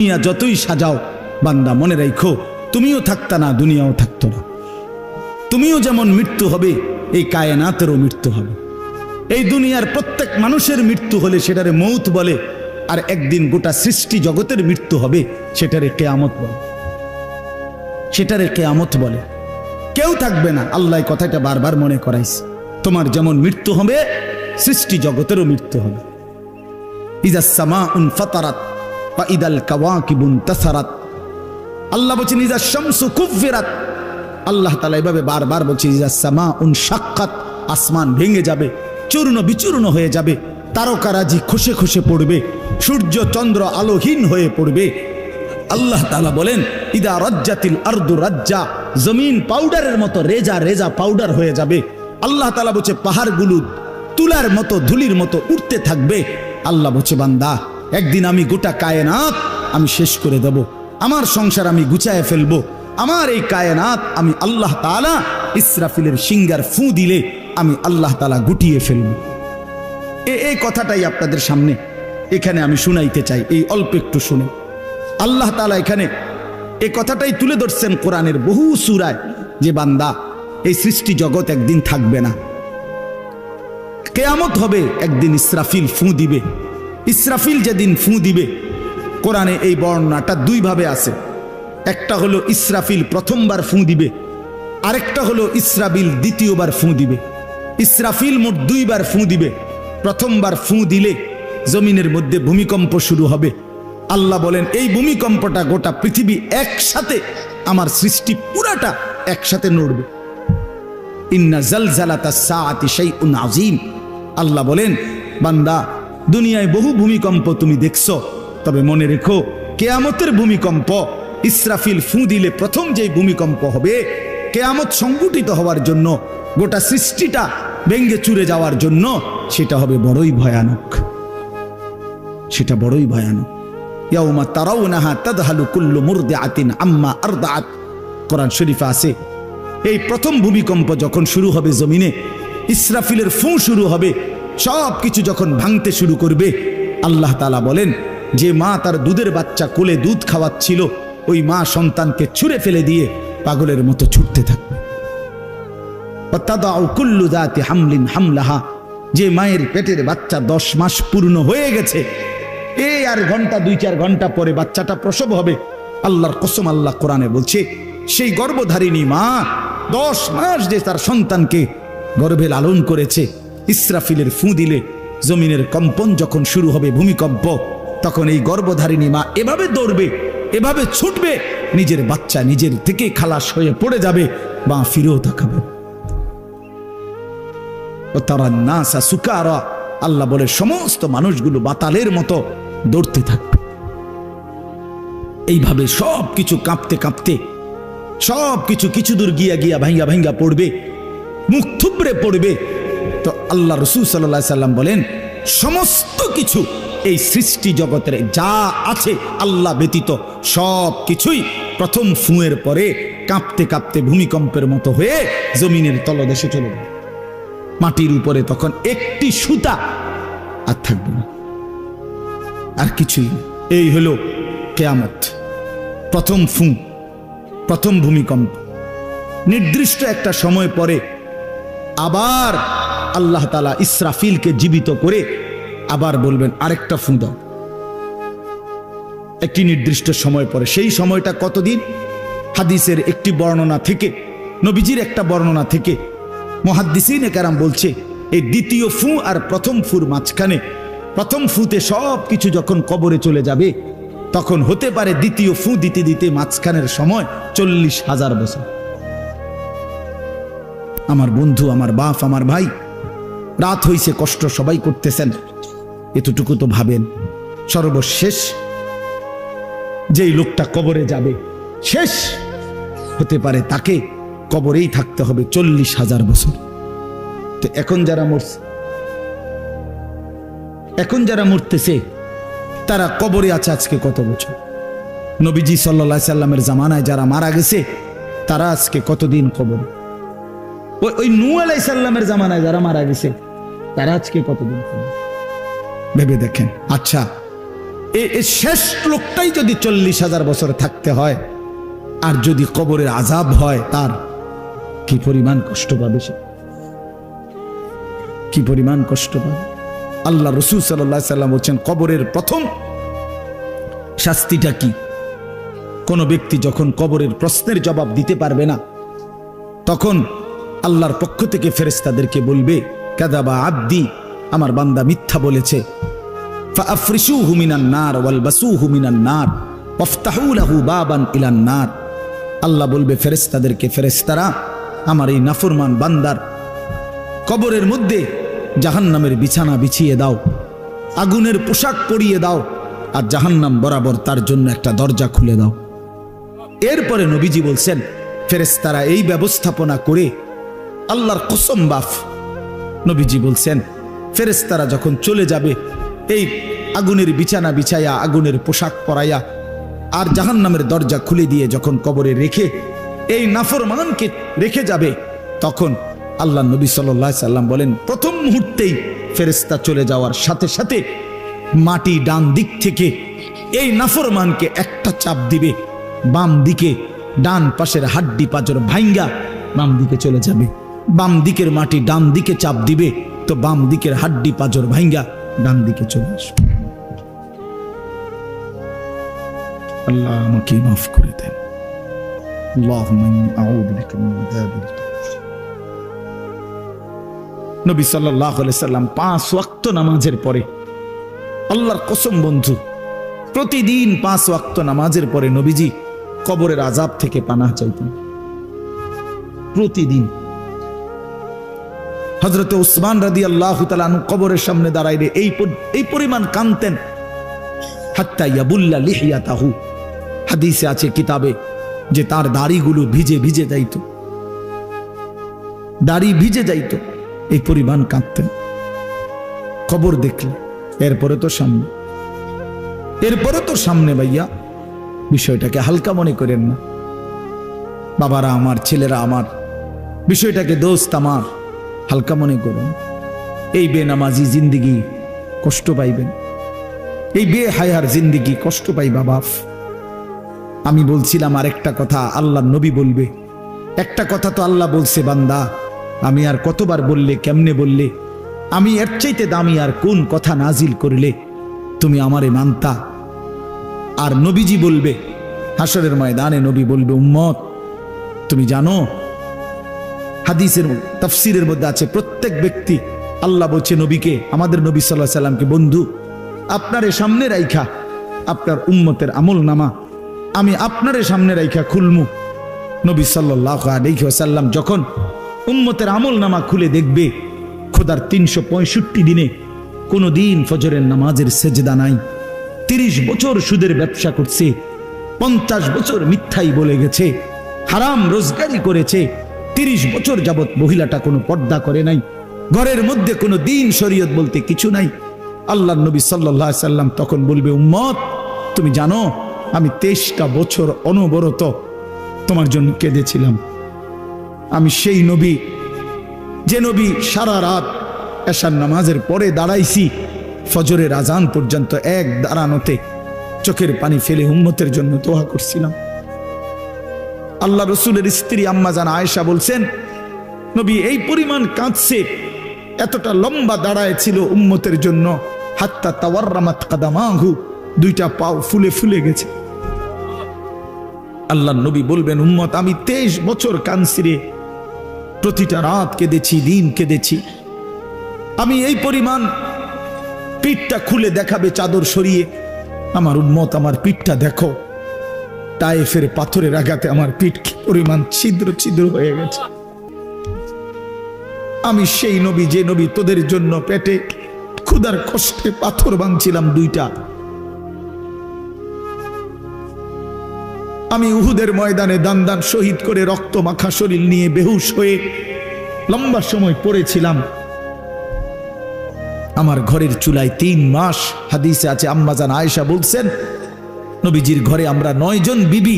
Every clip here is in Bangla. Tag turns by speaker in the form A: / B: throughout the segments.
A: দুনিয়া যতই সাজাও বান্দা মনে রাখো তুমিও থাকতা না, দুনিয়াও থাকতো না। তুমিও যেমন মৃত্যু হবে, এই কায়নাতেরও মৃত্যু হবে। এই দুনিয়ার প্রত্যেক মানুষের মৃত্যু হলে সেটারে মৌত বলে, আর একদিন গোটা সৃষ্টি জগতের মৃত্যু হবে সেটারে কিয়ামত বলে। সেটারে কিয়ামত বলে। কেউ থাকবে না, আল্লাহ কথাটা বারবার মনে করাইছে। তোমার যেমন মৃত্যু হবে, সৃষ্টি জগতেরও মৃত্যু হবে। ইজা সামাউন ফাতারাত ওয়া ইদাল কাওয়াকিবুন তাসারাত। আল্লাহ বলেছেন ইজা শামসু কুফিরাত। আল্লাহ তাআলা এভাবে বারবার বলছে ইজা সামাউন শাক্কাত, আসমান ভেঙে যাবে, চূর্ণ বিচূর্ণ হয়ে যাবে, তারকারাজি খসে খসে পড়বে, সূর্য চন্দ্র আলোহীন হয়ে পড়বে। আল্লাহ তাআলা বলেন ইদা রাজ্জাতিল আরদু রাজ্জা, জমিন পাউডারের মতো রেজা রেজা পাউডার হয়ে যাবে। আল্লাহ তাআলা বলছে পাহাড়গুলো তুলার মতো ধুলির মতো উঠতে থাকবে। আল্লাহ বলছে বান্দা একদিন আমি গোটা কায়নাত আমি শেষ করে দেব, আমার সংসার আমি গুছায় ফেলবো, আমার এই কায়নাত আমি আল্লাহ তাআলা ইসরাফিলের সিঙ্গার ফু দিলে আমি আল্লাহ তাআলা গুটিয়ে ফেলবো। এই কথাটাই আপনাদের সামনে এখানে আমি শুনাইতে চাই, এই অল্প একটু শুনে। আল্লাহ তাআলা এখানে এই কথাটাই তুলে ধরছেন কোরআনের বহু সূরায়, যে বান্দা এই সৃষ্টি জগৎ একদিন থাকবে না, কিয়ামত হবে, একদিন ইসরাফিল ফু দিবে। ইসরাফিল যেদিন ফু দিবে, কোরআনে এই বর্ণনাটা দুই ভাবে আছে। একটা হলো ইসরাফিল প্রথমবার ফু দিবে, আরেকটা হলো ইসরাফিল দ্বিতীয়বার ফু দিবে। ইসরাফিল মোট দুইবার ফু দিবে। প্রথমবার ফু দিলে জমিনের মধ্যে ভূমিকম্প শুরু হবে। আল্লাহ বলেন এই ভূমিকম্পটা গোটা পৃথিবী একসাথে, আমার সৃষ্টি পুরাটা একসাথে নড়বে। ইন্না জালজালাতাস সাআতি শাইউন আযীম। আল্লাহ বলেন বান্দা দুনিয়ায় বহু ভূমিকম্প তুমি দেখছো, তবে মনে রেখো কিয়ামতের ভূমিকম্প, ইসরাফিল ফু দিলে প্রথম যেই ভূমিকম্প হবে, কিয়ামত সংঘটিত হওয়ার জন্য, গোটা সৃষ্টিটা ভেঙ্গে চুরে যাওয়ার জন্য, সেটা হবে বড়ই ভয়ানক। সেটা বড়ই ভয়ানক। ইয়াউমা তারাউনাহা তাযহালু কুল্লু মুরদিআতিন আম্মা আরদাআত। কোরআন শরীফে আছে এই প্রথম ভূমিকম্প যখন শুরু হবে জমিনে, ইসরাফিলের ফু শুরু হবে, সব কিছু যখন ভাঙতে শুরু করবে, আল্লাহ তাআলা বলেন যে মা তার দুধের বাচ্চা কোলে দুধ খাওয়াচ্ছিল, ওই মা সন্তানকে ছুঁড়ে ফেলে দিয়ে পাগলের মতো ছুটতে থাকবে। ওয়াতাদাউ কুল্লু যাতি হামলিন হামলাহা, যে মায়ের পেটের বাচ্চা 10 মাস পূর্ণ হয়ে গেছে, এই আর ঘন্টা 2-4 ঘন্টা পরে বাচ্চাটা প্রসব হবে। আল্লাহর কসম, আল্লাহ কোরআনে বলছে সেই গর্ভধারিণী মা 10 মাস যে তার সন্তানকে গর্ভে লালন করেছে, ইসরাফিলের ফু দিলে জমিনের কম্পন যখন শুরু হবে, ভূমিকম্প, তখন এই গর্ভধারিণী মা এভাবে দৌড়বে, এভাবে ছুটবে, নিজের বাচ্চা নিজের থেকে খালাস হয়ে পড়ে যাবে, বা ফিরেও তাকাবে। তারা নাসা সুকারা, আল্লাহ বলে সমস্ত মানুষগুলো বাতালের মতো দৌড়তে থাকবে। এইভাবে সব কিছু কাঁপতে কাঁপতে সব কিছু কিছু দূর গিয়া গিয়া ভাঙ্গা ভাঙ্গা পড়বে, মুখ থুবড়ে পড়বে। তো আল্লাহ রাসূল সাল্লাল্লাহু আলাইহি সাল্লাম বলেন সমস্ত কিছু এই সৃষ্টি জগতের যা আছে আল্লাহ ব্যতীত সব কিছুই প্রথম ফুঁয়ের পরে কাঁপতে কাঁপতে ভূমিকম্পের মতো হয়ে জমিনের তলদেশে চলে যাবে। মাটির উপরে তখন একটি সুতা আর থাকবে না, আর কিছুই না। এই হলো কিয়ামত, প্রথম ফু, প্রথম ভূমিকম্প। নির্দিষ্ট একটা সময় পরে আবার আল্লাহ তাআলা ইসরাফিলকে জীবিত করে আবার বলবেন আরেকটা ফু দাও, একটি নির্দিষ্ট সময় পরে। সেই সময়টা কতদিন? হাদিসের একটি বর্ণনা থেকে, নবীজির একটা বর্ণনা থেকে মুহাদ্দিসিনে কেরাম বলছে এই দ্বিতীয় ফু আর প্রথম ফুর মাঝখানে, প্রথম ফুতে সব কিছু যখন কবরে চলে যাবে, তখন হতে পারে দ্বিতীয় ফু দিতে দিতে মাঝখানের সময় 40,000 বছর। আমার বন্ধু, আমার বাপ, আমার ভাই, রাত হইছে, কষ্ট সবাই করতেছেন, এতটুকু তো ভাবেন সর্বশেষ যেই লোকটা কবরে যাবে, শেষ হতে পারে তাকে কবরেই থাকতে হবে 40,000 বছর। তো এখন যারা মরতেছে তারা কবরে আছে আজকে কত বছর? নবীজি সাল্লাল্লাহু আলাইহি সাল্লামের জামানায় যারা মারা গেছে তারা আজকে কতদিন কবরে? ওই নূহ আলাইহিস সালামের জামানায় যারা মারা গেছে তারা আজকে কতদিন কবরে? ভেবে দেখেন। আচ্ছা, এই শেষ লোকটাই যদি 40,000 বছর থাকতে হয়, আর যদি কবরের আযাব হয়, তার কি পরিমাণ কষ্ট পাবে সে, কি পরিমাণ কষ্ট পাবে। আল্লাহ রাসূল সাল্লাল্লাহু আলাইহি সাল্লাম বলেন, কবরের প্রথম শাস্তিটা কি? কোন ব্যক্তি যখন কবরের প্রশ্নের জবাব দিতে পারবে না, তখন আল্লাহর পক্ষ থেকে ফেরেশতাদেরকে বলবে, কাযাবা আব্দি, আমার বান্দা মিথ্যা বলেছে। ফাআফরিশুহু মিনান নার ওয়ালবাসুহু মিনান নার ওয়াফতাহু লাহু বাবান ইলান নার। আল্লাহ বলবে ফেরেশতাদেরকে, ফেরেশতারা আমার এই নাফরমান বান্দার কবরের মধ্যে জাহান্নামের বিছানা বিছিয়ে দাও, আগুনের পোশাক পরিয়ে দাও, আর জাহান্নাম বরাবর তার জন্য একটা দরজা খুলে দাও। এরপরে নবীজি বলছেন, ফেরেশতারা এই ব্যবস্থাপনা করে, আল্লাহর কসম বাফ, নবীজি বলছেন ফেরেশতারা যখন চলে যাবে, এই আগুনের বিছানা বিছাইয়া, আগুনের পোশাক পরাইয়া, আর জাহান্নামের দরজা খুলে দিয়ে যখন কবরে রেখে এই নাফরমানকে রেখে যাবে, তখন আল্লাহ নবী সাল্লাল্লাহু আলাইহি সাল্লাম বলেন, প্রথম মুহূর্তেই ফেরেশতা চলে যাওয়ার সাথে সাথে মাটি ডান দিক থেকে এই নাফরমানকে একটা চাপ দিবে, বাম দিকে ডান পাশের হাড্ডি পাঁজর ভাঙ্গা বাম দিকে চলে যাবে। বাম দিকের মাটি ডান দিকে চাপ দিবে, তো বাম দিকের হাড্ডি পাঁজর ভাঙ্গা ডান দিকে চলে আসবে। আল্লাহ আমাকে মাফ করে দেন। আল্লাহুম্মা ইন্নী আউযু বিকা মিন আযাবিল কবর। নবী সাল্লাল্লাহু আলাইহি সাল্লাম 5 ওয়াক্ত নামাজের পরে, আল্লাহর কসম বন্ধু, প্রতিদিন 5 ওয়াক্ত নামাজের পরে নবীজি কবরের আযাব থেকে পানাহ চাইতেন, প্রতিদিন। হযরত উসমান রাদিয়াল্লাহু তাআলা আনহু কবরের সামনে দাঁড়াইলে এই পরিমাণ কাঁদতেন, হাত্তা ইয়াবুল্লা লিহিয়াতাহু, হাদিসে আছে কিতাবে, যে তার দাড়িগুলো ভিজে ভিজে যাইত, দাড়ি ভিজে যাইত, এই পরিমাণ কাঁদতেন কবর দেখলে। এরপরে তো সামনে ভাইয়া, বিষয়টাকে হালকা মনে করেন না। বাবারা আমার, ছেলেরা আমার, বিষয়টাকে দোস্ত আমার, হালকা মনে করুন। এই বেনামাজি জিন্দিগি কষ্ট পাইবেন, এই বেহায়ার জিন্দিগি কষ্ট পাইবা বাপ। আমি বলছিলাম আরেকটা কথা, আল্লাহ নবী বলবে একটা কথা, তো আল্লাহ বলছে, বান্দা আমি আর কতবার বললে, কেমনে বললে, আমি এর চাইতে দামি আর কোন কথা নাজিল করলে তুমি আমারে মানতা। আর নবীজি বলবে হাসরের ময়দানে, নবী বলবে, উম্মত তুমি জানো, হাদিসের তাফসীরের মধ্যে আছে, প্রত্যেক ব্যক্তি, আল্লাহ বলছে নবীকে, আমাদের নবী সাল্লাল্লাহু আলাইহি সাল্লামকে, বন্ধু আপনারে সামনে রাইখা আপনার উম্মতের আমল নামা আমি আপনারে সামনে রাইখা খুলমু। নবী সাল্লাল্লাহু আলাইহি ওয়াসাল্লাম যখন উম্মতের আমল নামা খুলে দেখবে, খোদার 365 দিনে কোনো দিন ফজরের নামাজের সেজদা নাই, 30 বছর সুদের ব্যবসা করছে, 50 বছর মিথ্যাই বলে গেছে, হারাম রোজগারি করেছে, 30 বছর যাবত মহিলাটা কোনো পর্দা করে নাই, ঘরের মধ্যে কোনো দিন শরীয়ত বলতে কিছু নাই। আল্লাহর নবী সাল্লাল্লাহু আলাইহি সাল্লাম তখন বলবে, উম্মত তুমি জানো আমি 23টা বছর অনবরত তোমার জন্য কেঁদেছিলাম। আমি সেই নবী, যে নবী সারা রাত এশার নামাজের পরে দাঁড়াইছি ফজরের আজান পর্যন্ত, এক দাঁড়ানোতে চোখের পানি ফেলে উম্মতের জন্য দোয়া করছিলাম। আল্লাহ রসুলের স্ত্রী আম্মা জান আয়েশা বলছেন, নবী এই পরিমাণ কাঁদছে, এতটা লম্বা দাঁড়ায় ছিল উম্মতের জন্য, হাত্তা তাওয়াররামাত কাদামাহু, 2টা পাও ফুলে ফুলে গেছে। আল্লাহ নবী বলবেন, উম্মত আমি 23 বছর কাঁদছি রে, প্রতিটা রাত কেঁদেছি, দিন কেঁদেছি। আমি এই পরিমাণ, পিঠটা খুলে দেখাবে চাদর সরিয়ে, আমার উম্মত আমার পিঠটা দেখো, তায়েফের পাথরের আঘাতে আমার পিঠ কি পরিমাণ ছিদ্র ছিদ্র হয়ে গেছে। আমি সেই নবী, যে নবী তোদের জন্য পেটে ক্ষুধার কষ্টে পাথর ভাঙছিলাম 2টা। আমি উহুদের ময়দানে দান দান শহীদ করে রক্ত মাখা শরীর নিয়ে বেহুশ হয়ে লম্বা সময় পড়েছিলাম। আমার ঘরের চুলায় 3 মাস, হাদিসে আছে আম্মা জান আয়েশা বলছেন, নবীজির ঘরে আমরা 9 জন বিবি,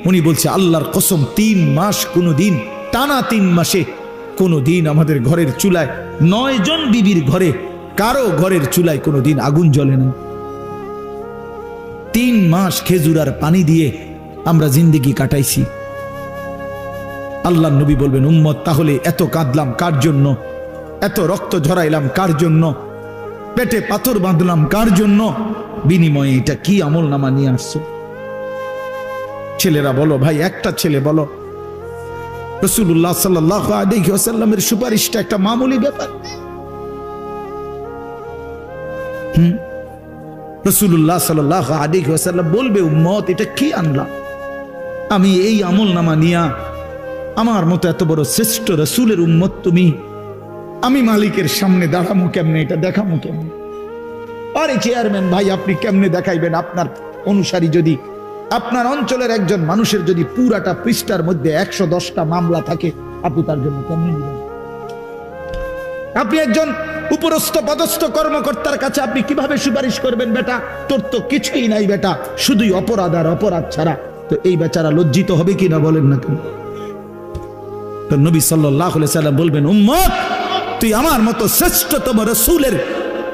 A: উনি বলছে আল্লাহর কসম 3 মাস, কোনো দিন টানা 3 মাসে কোনো দিন আমাদের ঘরের চুলায়, 9 জন বিবির ঘরে কারো ঘরের চুলায় কোনো দিন আগুন জ্বলে না। 3 মাস খেজুর আর পানি দিয়ে আমরা জিন্দেগি কাটাইছি। আল্লাহর নবী বলবেন, উম্মত তাহলে এত কাঁদলাম কার জন্য, এত রক্ত ঝরাইলাম কার জন্য, পেটে পাথর বাঁধলাম কার জন্য, বিনিময়ে এটা কি আমল নামা নিয়ে আসছো? ছেলেরা বলো, ভাই একটা ছেলে বলো, রাসূলুল্লাহ সাল্লাল্লাহু আলাইহি ওয়াসাল্লামের সুপারিশটা একটা মামুলি ব্যাপার? রাসূলুল্লাহ সাল্লাল্লাহু আলাইহি ওয়াসাল্লাম বলবে, উম্মত এটা কি আনলা? আমি এই আমল নামা নিয়া আমার মতো এত বড় শ্রেষ্ঠ রাসূলের উম্মত তুমি, আমি মালিকের সামনে দাঁড়ামু কেমনে, এটা দেখামু কেমনে? আরে চেয়ারম্যান ভাই, আপনি কেমনে দেখাইবেন? আপনার অনুসারী যদি, আপনার অঞ্চলের একজন মানুষের যদি পুরাটা পৃষ্ঠার মধ্যে 110টা মামলা থাকে, আপনি তার জন্য কেমনে নেবেন? আপনি একজন উপরস্থ পদস্থ কর্মকর্তার কাছে আপনি কিভাবে সুপারিশ করবেন? বেটা তোর তো কিছুই নাই বেটা, শুধুই অপরাধ আর অপরাধ ছাড়া। তো এই বেচারা লজ্জিত হবে কিনা বলেন না কেন? তো নবী সাল্লাল্লাহু আলাইহি সাল্লাম বলবেন, উম্মত তুই আমার মতো শ্রেষ্ঠতম রাসূলের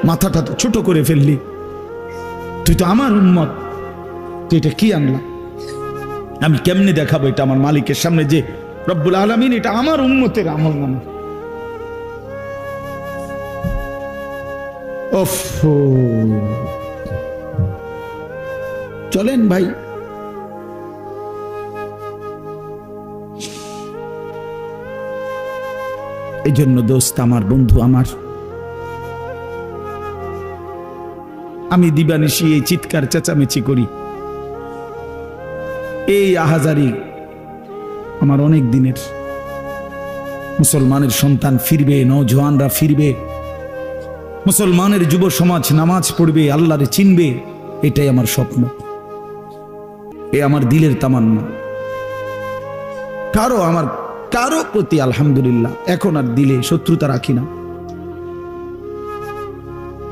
A: মাথাটা তো ছোট করে ফেললি, তুই তো আমার উম্মত, তুই এটা কি আনলা? আমি কেমনে দেখাবো এটা আমার মালিকের সামনে যে রব্বুল আলামিন এটা আমার উম্মতের আমলনামা? চলেন ভাই, এই জন্য দোস্ত আমার, বন্ধু আমার, আমি দিবানিশি এই চিৎকার চেঁচামেচি করি, এই আহাজারি আমার অনেক দিনের। মুসলমানের সন্তান ফিরবে, নওজওয়ানরা ফিরবে, মুসলমানের যুব সমাজ নামাজ পড়বে, আল্লাহরে চিনবে, এটাই আমার স্বপ্ন, এ আমার দিলের তামান্না। কারো প্রতি আলহামদুলিল্লাহ এখন আর দিলে শত্রুতা রাখি না,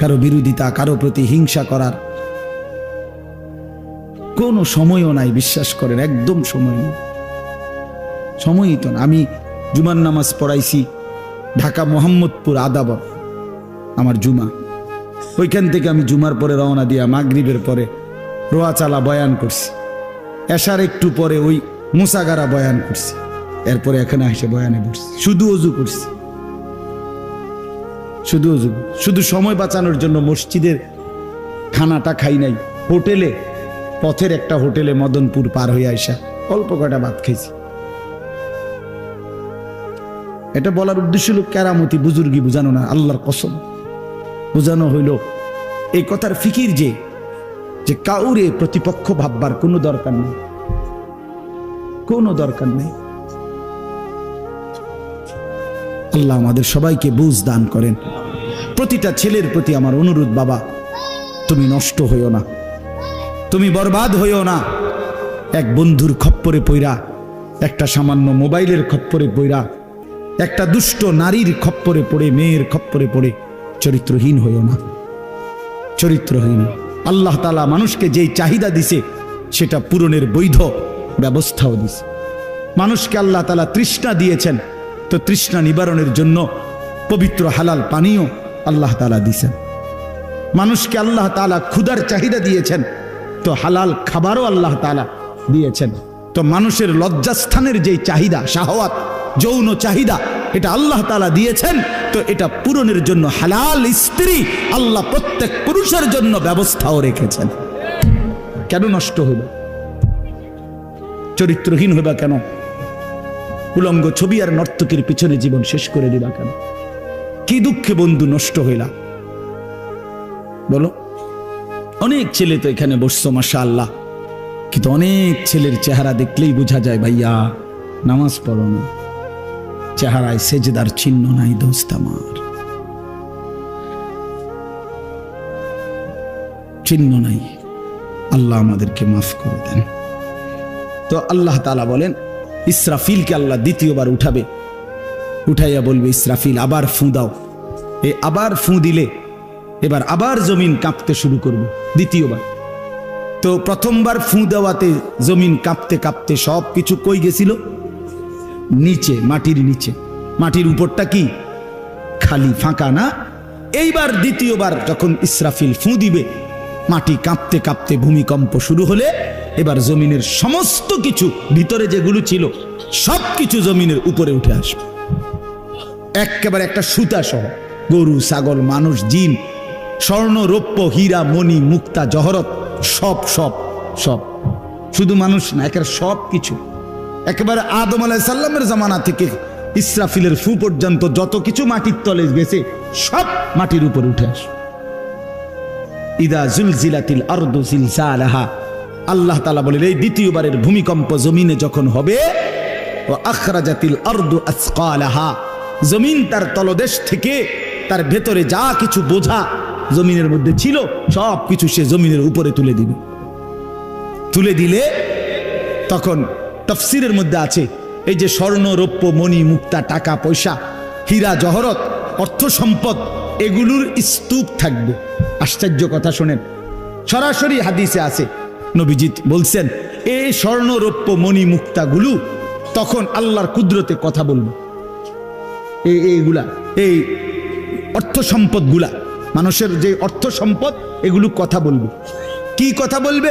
A: কারো বিরোধিতা, কারো প্রতি হিংসা করার কোনো সময়ও নাই, বিশ্বাস করেন, একদম সময় নেই, সময়ই তো না। আমি জুমার নামাজ পড়াইছি ঢাকা মোহাম্মদপুর আদাবর, আমার জুমা, ওইখান থেকে আমি জুমার পরে রওনা দিয়া মাগরিবের পরে রোয়াচালা বয়ান করছি, এশার একটু পরে ওই মুসাগারা বয়ান করছি, এরপরে এখানে এসে বয়ানে বসছি, শুধু অজু করছি, শুধু অজু, শুধু সময় বাঁচানোর জন্য মসজিদের খানাটা খাই নাই, হোটেলে, পথের একটা হোটেলে মদনপুর পার হয়ে আসা অল্প কয়টা ভাত খাইছি। এটা বলার উদ্দেশ্য হলো কেরামতি বুজুর্গি বুঝানো না, আল্লাহর কসম বুঝানো হইল এই কথার ফিকির যে কাউরে প্রতিপক্ষ ভাববার কোনো দরকার নেই, কোনো দরকার নেই। আল্লাহ আমাদের সবাইকে বুঝ দান করেন। প্রতিটা ছেলের প্রতি আমার অনুরোধ, বাবা তুমি নষ্ট হইও না, তুমি বরবাদ হইও না। এক বন্ধুর খপ্পরে পইরা, একটা সামান্য মোবাইলের খপ্পরে পইরা, একটা দুষ্ট নারীর খপ্পরে পড়ে, মেয়ের খপ্পরে পড়ে চরিত্রহীন হইও না, চরিত্রহীন। আল্লাহ তাআলা মানুষকে যেই চাহিদা দিছে সেটা পূরণের বৈধ ব্যবস্থাও দিছে। মানুষকে আল্লাহ তাআলা তৃষ্ণা দিয়েছেন, তো তৃষ্ণা নিবারণের জন্য পবিত্র হালাল পানীয় আল্লাহ তাআলা দিয়েছেন। মানুষকে আল্লাহ তাআলা ক্ষুধার চাহিদা দিয়েছেন, তো হালাল খাবারও আল্লাহ তাআলা দিয়েছেন। তো মানুষের লজ্জাস্থানের যেই চাহিদা, শাহওয়াত, যৌন চাহিদা, এটা আল্লাহ তাআলা দিয়েছেন, তো এটা পূরণের জন্য হালাল স্ত্রী আল্লাহ প্রত্যেক পুরুষের জন্য ব্যবস্থাও রেখেছেন। কেন নষ্ট হইল? চরিত্রহীন হইবা কেন? উলঙ্গ ছবি আর নর্তকীর পিছনে জীবন শেষ করে দিবা কেন? কি দুঃখে বন্ধু নষ্ট হইলা বলো? অনেক ছেলে তো এখানে বসছো মাশাআল্লাহ, কিন্তু অনেক ছেলের চেহারা দেখলেই বোঝা যায় ভাইয়া নামাজ পড়ো না, চেহারায় সেজদার চিহ্ন নাই। দোস্ত আমার, চিহ্ন নাই। আল্লাহ আমাদেরকে মাফ করে দেন। তো আল্লাহ তাআলা বলেন, ইসরাফিলকে আল্লাহ দ্বিতীয়বার উঠাবে, উঠাইয়া বলবে, ইসরাফিল আবার ফুঁ দাও। এই আবার ফুঁ দিলে এবার আবার জমিন কাঁপতে শুরু করবে দ্বিতীয়বার। তো প্রথমবার ফুঁ দেওয়াতে জমিন কাঁপতে কাঁপতে সব কিছু কই গেছিল? নিচে, মাটির নিচে। মাটির উপরটা কি? খালি, ফাঁকা না? এইবার দ্বিতীয়বার যখন ইসরাফিল ফুঁ দিবে, মাটি কাঁপতে কাঁপতে ভূমিকম্প শুরু হলে এবার জমিনের সমস্ত কিছু ভিতরে যেগুলো ছিল সব কিছু জমিনের উপরে উঠে আসবে, একেবারে একটা সুতা সহ। গরু, ছাগল, মানুষ, জিন, স্বর্ণ, রৌপ্য, হীরা, মণি, মুক্তা, জহরত, সব সব সব, শুধু মানুষ না, একেবারে সব কিছু, একেবারে আদম আলাইহিস সালামের জামানা থেকে ইসরাফিলের ফু পর্যন্ত যত কিছু মাটির তলে গেছে সব মাটির উপরে উঠে আসে। ইদা জুলজিলাতিল আরদু জিলজালাহা, আল্লাহ তাআলা বলেন এই দ্বিতীয়বারের ভূমিকম্প জমিনে যখন হবে, ওয়া আখরাজাতিল আরদু আসকালাহা, জমিন তার তলদেশ থেকে তার ভেতরে যা কিছু বোঝা জমিনের মধ্যে ছিল সব কিছু সে জমিনের উপরে তুলে দিবে। তুলে দিলে তখন তাফসীরের মধ্যে আছে এই যে স্বর্ণ, রৌপ্য, মণি, মুক্তা, টাকা পয়সা, হীরা, জহরত, অর্থ সম্পদ, এগুলোর স্তূপ থাকবে। আশ্চর্য কথা শোনেন, সরাসরি হাদিসে আছে, নবীজি বলছেন এই স্বর্ণ, রৌপ্য, মণি, মুক্তাগুলো তখন আল্লাহর কুদরতে কথা বলবে। এইগুলা, এই অর্থ সম্পদগুলা, মানুষের যে অর্থ সম্পদ, এগুলো কথা বলবে। কি কথা বলবে?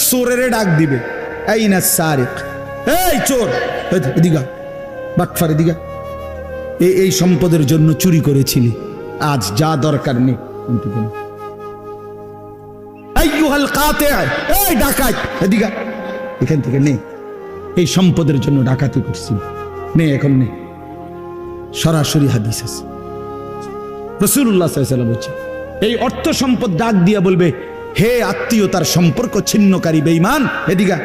A: চোরের ডাক দিবে, আইনা সারিক, এই চোর, এদিকে বাটফার, এদিকে এই সম্পদের জন্য চুরি করেছিলি, আজ যা দরকার নেই। আইয়ুহাল কাতি, এই ডাকাত, এদিকে, এখান থেকে নে, এই সম্পদের জন্য ডাকাতি করছি, নে এখন নে। সরাসরি হাদিস আছে, রাসূলুল্লাহ সাল্লাল্লাহু আলাইহি ওয়াসাল্লাম বলছে এই অর্থ সম্পদ ডাক দিয়া বলবে, হে আত্মীয়তার সম্পর্ক ছিন্নকারী বেঈমান, এদিকে,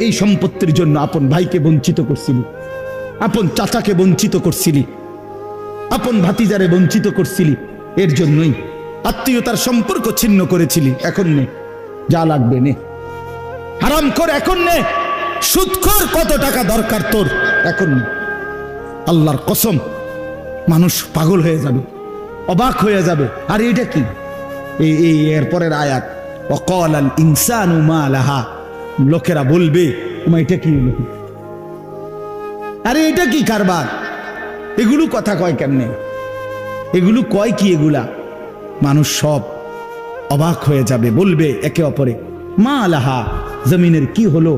A: এই সম্পত্তির জন্য আপন ভাইকে বঞ্চিত করছিলি, আপন চাচাকে বঞ্চিত করছিলি, আপন ভাতিজারে বঞ্চিত করছিলি, এর জন্যই আত্মীয়তার সম্পর্ক ছিন্ন করেছিলি, এখন নে, যা লাগবে নে। হারামখোর এখন নে, সুদখোর কত টাকা দরকার তোর, এখন নে। আল্লাহর কসম, মানুষ পাগল হয়ে যাবে, অবাক হয়ে যাবে। আর এটা কি? এই এরপরের আয়াত, ওয়াকালাল ইনসানু মা লাহা, লোকেরা বলবে এটা কি হলো, আরে এটা কি কারবার, এগুলো কথা কয় কেমনে, এগুলো কয় কি, এগুলা মানুষ সব অবাক হয়ে যাবে, বলবে একে অপরে মা লাহা, জমিনের কি হলো,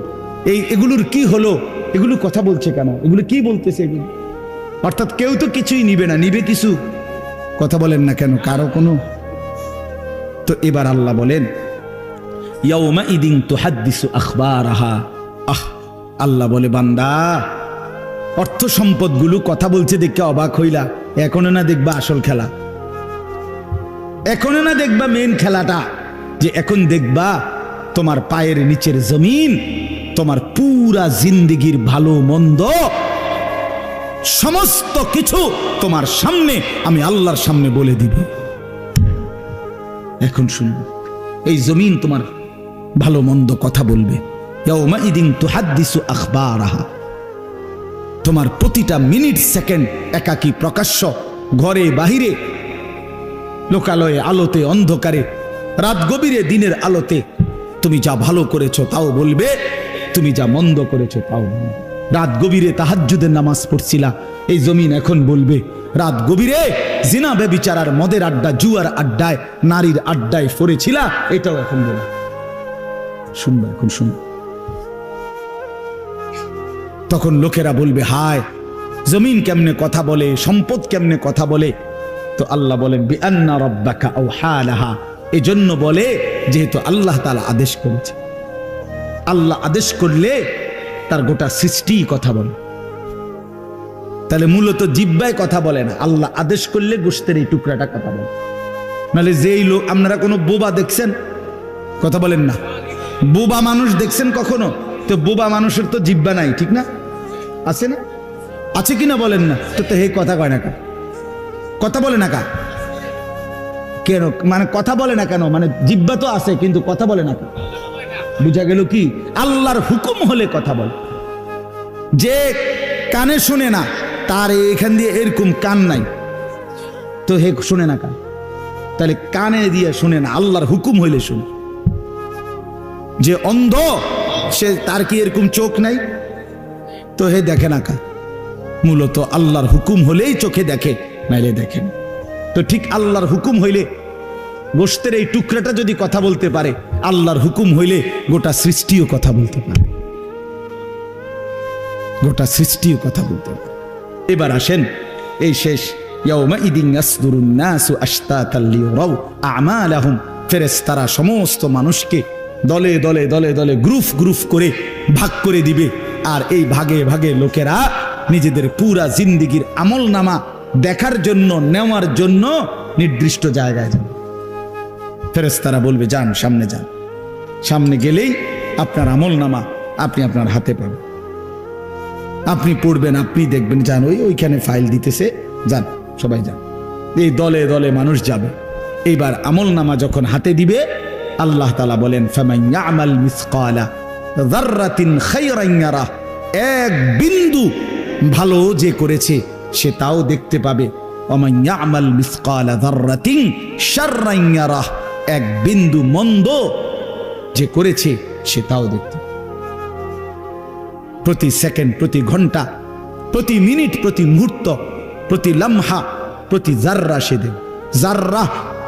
A: এগুলোর কি হলো, এগুলো কথা বলছে কেন, এগুলো কি বলতেছে এগুলো? অর্থাৎ কেউ তো কিছুই নিবে না, নিবে কিছু, কথা বলেন না কেন কারো কোনো। তো এবার আল্লাহ বলেন ইয়াউমা ইদিন তুহাদ্দিসু আখবারাহা, আল্লাহ বলে বান্দা অর্থ সম্পদগুলো কথা বলছে দেখে অবাক হইলা, এখনো না দেখবা আসল খেলা, এখনো না দেখবা মেন খেলাটা, যে এখন দেখবা তোমার পায়ের নিচের জমিন, তোমার পুরা জিন্দেগির ভালো মন্দ সমস্ত কিছু তোমার সামনে আমি আল্লাহর সামনে বলে দিব। এখন শুনবে, এই জমিন তোমার ভালো মন্দ কথা বলবে। ইয়াউমা ইদিন তুহাদ্দিসু আখবারাহা, তোমার প্রতিটা মিনিট সেকেন্ড একাকী প্রকাশ্য, ঘরে বাহিরে, লোকালয়ে, আলোতে, অন্ধকারে, রাত গভীরে, দিনের আলোতে, তুমি যা ভালো করেছো তাও বলবে, তুমি যা মন্দ করেছো তাও বলবে। রাত গভীরে তাহাজ্জুদের নামাজ পড়ছিলা, এই জমিন এখন বলবে রাত গভীরে জিনা ব্যভিচার, মদের আড্ডা, জুয়ার আড্ডায়, নারীর আড্ডায় পড়েছিলা, এটাও এখন বলবে। শুনবে, এখন শুনবে। তখন লোকেরা বলবে হায়, জমিন কেমনে কথা বলে, সম্পদ কেমনে কথা বলে। তো আল্লাহ বলেন বিআন্না রাব্বাকা আওহা লাহা, এজন্য বলে যেহেতু আল্লাহ তাআলা আদেশ করেছে। আল্লাহ আদেশ করলে তার গোটা সৃষ্টি কথা বলে, তাহলে মূলত জিহ্বায় কথা বলে না, আল্লাহ আদেশ করলে গোশতের এই টুকরাটা কথা বলে। নাহলে যেই লোক, আপনারা কোনো বোবা দেখছেন, কথা বলেন না, বোবা মানুষ দেখছেন কখনো? তো বোবা মানুষের তো জিহ্বা নাই, ঠিক না? আছে না? আছে কিনা বলেন না? তো হে কথা কয় না কা, কথা বলে না কা কেন, মানে কথা বলে না কেন, মানে জিহ্বা তো আছে কিন্তু কথা বলে না কা। বুঝা গেল কি? আল্লাহর হুকুম হলে কথা বলে। যে কানে শুনে না, তার এখান দিয়ে এরকম কান নাই, তো হে শুনে না কান, তাহলে কানে দিয়ে শুনে না, আল্লাহর হুকুম হইলে শুনে। যে অন্ধ, সে তার কি এরকম চোখ নাই, তো হে দেখে না কান। মূলত আল্লাহর হুকুম হলেই চোখে দেখে, নাইলে দেখেন। তো ঠিক আল্লাহর হুকুম হইলে গোশতের এই টুকরাটা যদি কথা বলতে পারে, আল্লাহর হুকুম হইলে গোটা সৃষ্টিও কথা বলতে পারে, গোটা সৃষ্টিও কথা বলতে পারে। এবার আসেন এই শেষ ইয়াউমাইদিন ইয়াসদুরুন নাসু আশতাতাল লিয়ারাউ আমালাহুম, ফেরেশতারা সমস্ত মানুষকে দলে দলে দলে দলে গ্রুপ গ্রুপ করে ভাগ করে দিবে, আর এই ভাগে ভাগে লোকেরা নিজেদের পুরা জিন্দেগির আমলনামা দেখার জন্য, নেওয়ার জন্য নির্দিষ্ট জায়গায় যাবে। ফেরেশতারা বলবে যান, সামনে যান। সামনে গেলেই আপনার আমলনামা আপনি আপনার হাতে পাবেন, আপনি পড়বেন, আপনি দেখবেন, যান ওইখানে ফাইল দিতেছে, যান সবাই যান। এই দলে দলে মানুষ যাবে। এইবার আমলনামা যখন হাতে দিবে, আল্লাহ তাআলা বলেন ফামান ইয়ামাল মিসকালা যাররাতিন খায়রান ইয়ারাহ, এক বিন্দু ভালো যে করেছে সে তাও দেখতে পাবে। ওমান ইয়ামাল মিসকালা যাররাতিন শাররান ইয়ারাহ, এক বিন্দু মন্দ যে করেছে সে তাও দেখতে পাবে। প্রতি সেকেন্ড, প্রতি ঘন্টা, প্রতি মিনিট, প্রতি মুহূর্ত, প্রতি লামহা, প্রতি জাররা সে দেবে। জাররা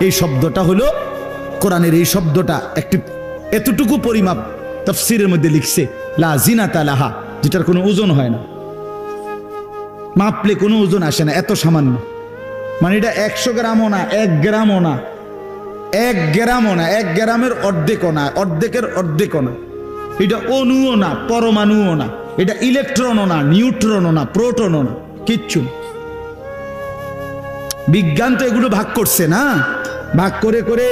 A: এই শব্দটা হলো কোরআনের, এই শব্দটা একটি এতটুকু পরিমাপ তাফসীরের মধ্যে লিখছে লা জিনাতা লাহা, যেটার কোনো ওজন হয় না, মাপলে কোনো ওজন আসে না, এত সামান্য। মানে এটা 100 গ্রামও না, 1 গ্রামও না, 1 গ্রামও না, 1 গ্রামের অর্ধেকও না, অর্ধেকের অর্ধেকও না। এটা অণুও না, পরমাণুও না, এটা ইলেকট্রনও না, নিউট্রনও না, প্রোটনও না, কিচ্ছু। বিজ্ঞান তো এগুলো ভাগ করছে না, ভাগ করে করে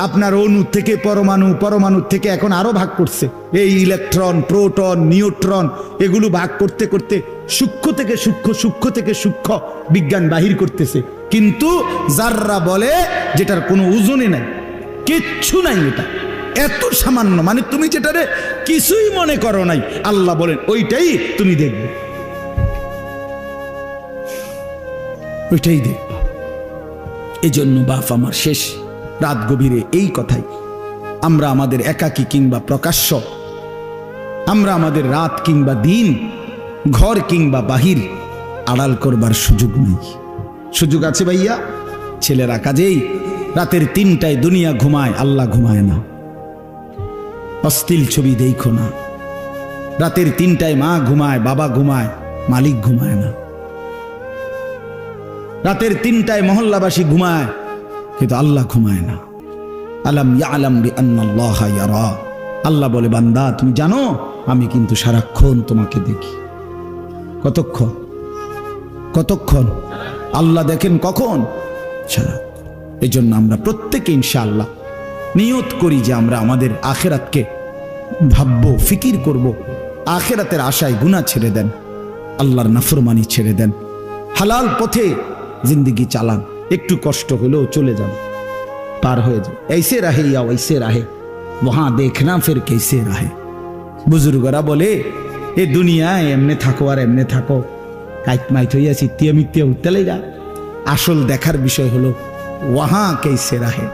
A: আপনার অণু থেকে পরমাণু, পরমাণু থেকে এখন আরো ভাগ করছে। এই ইলেকট্রন, প্রোটন, নিউট্রন এগুলো ভাগ করতে করতে সূক্ষ্ম থেকে সূক্ষ্ম, সূক্ষ্ম থেকে সূক্ষ্ম বিজ্ঞান বাহির করতেছে। কিন্তু জাররা বলে যেটার কোনো ওজনই নাই, কিচ্ছু নাই, এটা এত সামান্য, মানে তুমি যেটারে কিছুই মনে করো নাই, আল্লাহ বলেন ওইটাই তুমি দেখবে, ওইটাই দেখবে। এই জন্য বাপ আমার শেষ রাত গভীরে এই কথাই, আমরা আমাদের একাকী কিংবা প্রকাশ্য, আমরা আমাদের রাত কিংবা দিন, ঘর কিংবা বাহির আড়াল করবার সুযোগ নেই। সুযোগ আছে ভাইয়া? ছেলেরা কাজেই রাতের 3টায় দুনিয়া ঘুমায়, আল্লাহ ঘুমায় না। অশ্লীল ছবি দেখো না। রাতের 3টায় মা ঘুমায়, বাবা ঘুমায়, মালিক ঘুমায় না। রাতের 3টায় মহল্লাবাসী ঘুমায়, কিন্তু আল্লাহ ঘুমায় না। আলাম ইয়ালাম বিআন্নাল্লাহা ইয়ারা, আল্লাহ বলে বান্দা তুমি জানো আমি কিন্তু সারাক্ষণ তোমাকে দেখি। কতক্ষণ? কতক্ষণ? আল্লাহ দেখেন কখন? সারাক্ষণ। এই জন্য আমরা প্রত্যেকে ইনশাআল্লাহ নিয়ত করি যে আমরা আমাদের আখিরাতকে ভাববো, ফিকির করব। আখিরাতের আশায় গুনাহ ছেড়ে দেন, আল্লাহর নাফরমানি ছেড়ে দেন, হালাল পথে জিন্দেগি চালান। একটু কষ্ট হলেও চলে যান, পার হয়ে যান। ऐसे रहे या वैसे रहे वहां देखना फिर कैसे रहे। বুজুর্গরা বলে এ দুনিয়ায় এমনে থাকো আর এমনে থাকো, কাইট মাইট হইয়া চিত্তিয়া মিত্তিয়া উঠতে লাগা। আসল দেখার বিষয় হলো ওয়াহা কেসে রাহে,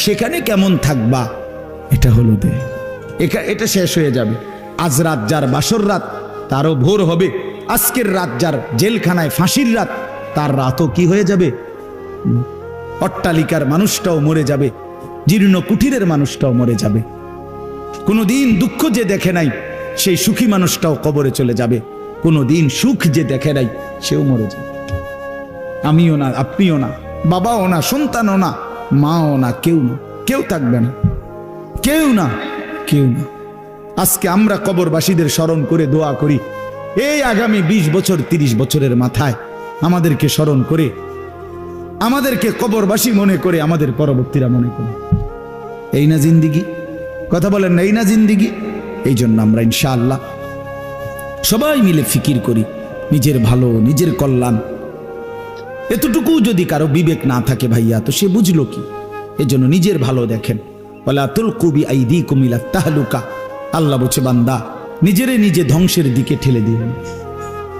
A: সেখানে কেমন থাকবা, এটা হলো দে। এটা শেষ হয়ে যাবে। আজ রাত যার বাসর রাত, তারও ভোর হবে। আজকের রাত যার জেলখানায় ফাঁসির রাত, তার রাতও কি হয়ে যাবে? অট্টালিকার মানুষটাও মরে যাবে, জীর্ণ কুঠিরের মানুষটাও মরে যাবে। কোনোদিন দুঃখ যে দেখে নাই সেই সুখী মানুষটাও কবরে চলে যাবে। কোনোদিন সুখ যে দেখে নাই সেও মরে যাবে। আমিও না, আপনিও না, বাবাও না, সন্তানও না, মাও না, কেউ না, কেউ থাকবে না, কেউ না, কেউ না। আজকে আমরা কবরবাসীদের স্মরণ করে দোয়া করি, এই আগামী 20 বছর 30 বছরের মাথায় আমাদেরকে স্মরণ করে, আমাদেরকে কবরবাসী মনে করে, আমাদের পরবর্তীরা মনে করে। এই না জিন্দিগি? কথা বলেন না, এই না জিন্দিগি? এই জন্য আমরা ইনশাআল্লাহ সবাই মিলে ফিকির করি নিজের ভালো, নিজের কল্যাণ। এতটুকু যদি কারো বিবেক না থাকে ভাইয়া, তো সে বুঝলো কি? এই জন্য নিজের ভালো দেখেন। ওয়ালা তুলকু বিআইদিকুম ইলা তাহলুকা, আল্লাহ বলছে বান্দা নিজেরে নিজে ধ্বংসের দিকে ঠেলে দিবেন।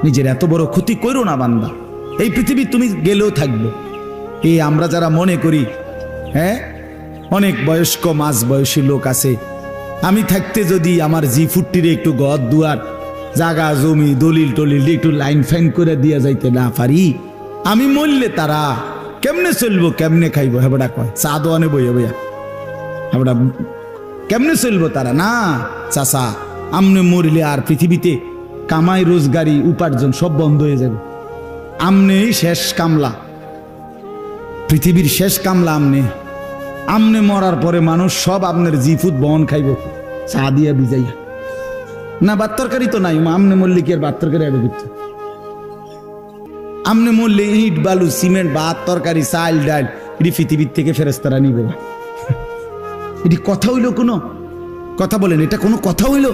A: নিজের এত বড় ক্ষতি করো না বান্দা। এই পৃথিবী তুমি গেলেও থাকবে। এই আমরা যারা মনে করি, হ্যাঁ অনেক বয়স্ক মাঝ বয়সী লোক আছে, আমি থাকতে যদি আমার জি40 একটু ঘর দুয়ার জাগা জমি দলিল টলিল একটু লাইন ফাইন করে দিয়া যাইতে না পারি, আমি মরলে তারা কেমনে চলবো কেমনে খাইবো হেবড়া কয় চা দোয়ানে বইয়া বইয়া হেবড়া কেমনে চলবো তারা না চাচা আমনে মরিলে আর পৃথিবীতে কামাই রোজগারি উপার্জন সব বন্ধ হয়ে যাবে আমনেই শেষ কামলা পৃথিবীর শেষ কামলা আমনে মরার পরে মানুষ সব আপনার জিফুত বহন খাইব চা দিয়া বিজাইয়া না ভাত তরকারি তো নাই আমনে মরলে কি আর ভাত তরকারি আগে করতো আমনে মরলে ইট বালু সিমেন্ট ভাত তরকারি চাল ডাল এটি পৃথিবীর থেকে ফেরেস্তারা নিবে এটি কথা হইল কোনো কথা বলেন এটা কোনো কথা হইল